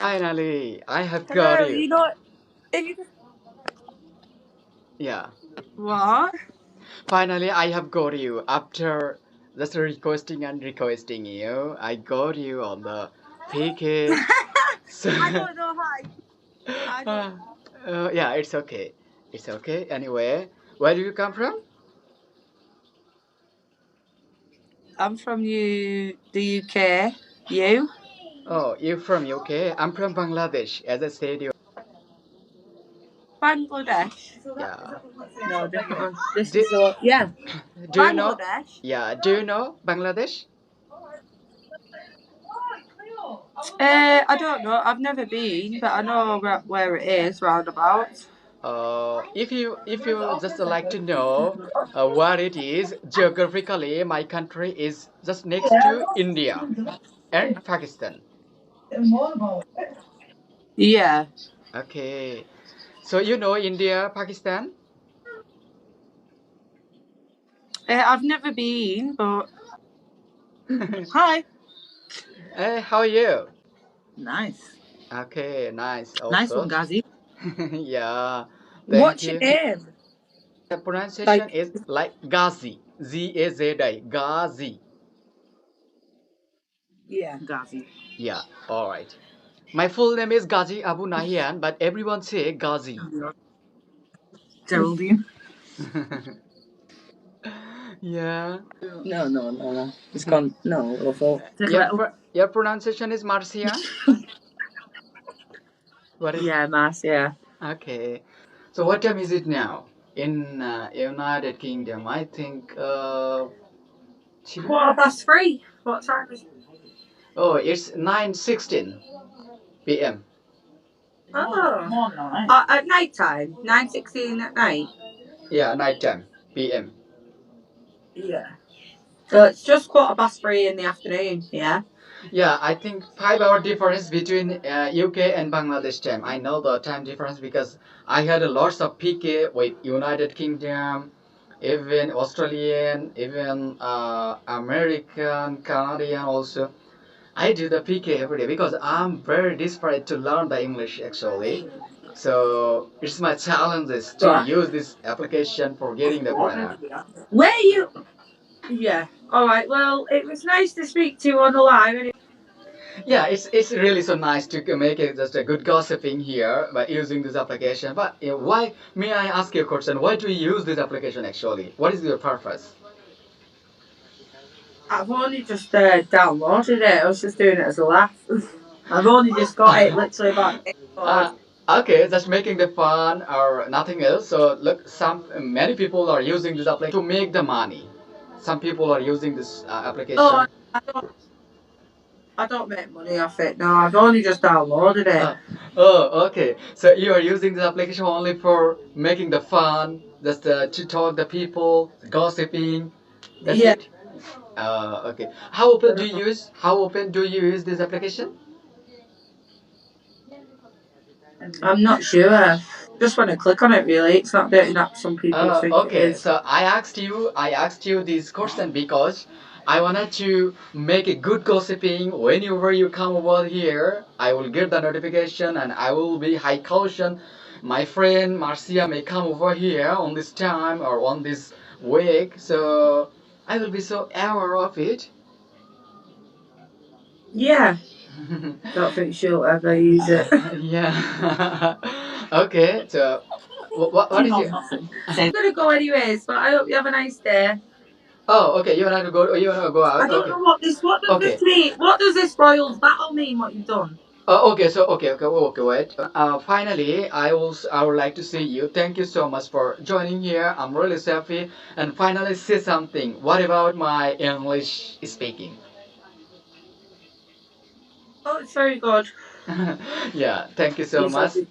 Finally, I have got Hello, you. if you Yeah. what? Finally, I have got you. After just requesting and requesting you, I got you on the PK. So, I don't know how. I don't. uh, yeah, it's okay. It's okay. Anyway, where do you come from? I'm from the UK. You? Oh, you're from UK. I'm from Bangladesh. As I said, you. Bangladesh. Yeah. No, different one. This Do, is yeah. do you know? Bangladesh. Yeah. Do you know Bangladesh? I don't know. I've never been, but I know where it is roundabout. If you just like to know what it is geographically, my country is just next to India and Pakistan. Yeah. Okay, so you know India, Pakistan. I've never been, but hi. Hey, how are you? Nice. Okay, nice. Nice one, Also, Ghazi. yeah, thank What's your you. name? The pronunciation Like, is like Ghazi, Gazzi, Ghazi. yeah, Ghazi. Yeah, all right. My full name is Ghazi Abu Nahian, but everyone say Ghazi. Geraldine. Yeah. No. It's gone. No, awful. Take a little. Your pronunciation is Marcia. What is? Yeah, mass. Yeah. Okay. So what time is it now in United Kingdom? I think. 3:15. What time is it? Oh, it's 9:16 p.m. Oh. At night time. 9:16 at night. Yeah, night time p.m. Yeah. So it's just 3:15 in the afternoon. Yeah. Yeah, I think 5 hour difference between UK and Bangladesh time. I know the time difference because I had a lots of PK with United Kingdom, even Australian, even American, Canadian also. I do the PK every day because I'm very desperate to learn the English actually. So it's my challenges to Right. use this application for getting the grammar. Where you? Yeah. All right. Well, it was nice to speak to you on the line. Yeah, it's really so nice to make it just a good gossiping here by using this application. But why? May I ask you a question? Why do you use this application actually? What is your purpose? I've only just downloaded it. I was just doing it as a laugh. I've only just got it literally about 8 hours. uh, okay, just making the fun or nothing else. So look, many people are using this application to make the money. Some people are using this Oh, application. I don't make money off it. No, I've only just downloaded it. Uh, oh, okay. So you are using this application only for making the fun, just to talk the people, gossiping. That's Yeah. it. Okay. How often do you use this application? I'm not sure. Just when I click on it, really, it's not dating up. Some people think it Okay. is. So I asked you this question because I wanted to make a good gossiping. Whenever you come over here, I will get the notification and I will be high caution. My friend Marcia may come over here on this time or on this week, so I will be so aware of it. Yeah. Don't think she'll ever use it. Yeah. Okay. So, what is your? I'm gonna go anyways, but I hope you have a nice day. Oh, okay. You wanna go? You wanna go I out? don't Okay. know what this. What does Okay. this mean? What does this Royals battle mean? What you've done? Okay. So, okay. Wait. Finally, I would like to see you. Thank you so much for joining here. I'm really happy. And finally, say something. What about my English speaking? Oh, it's very good. Yeah. Thank you so You said much. you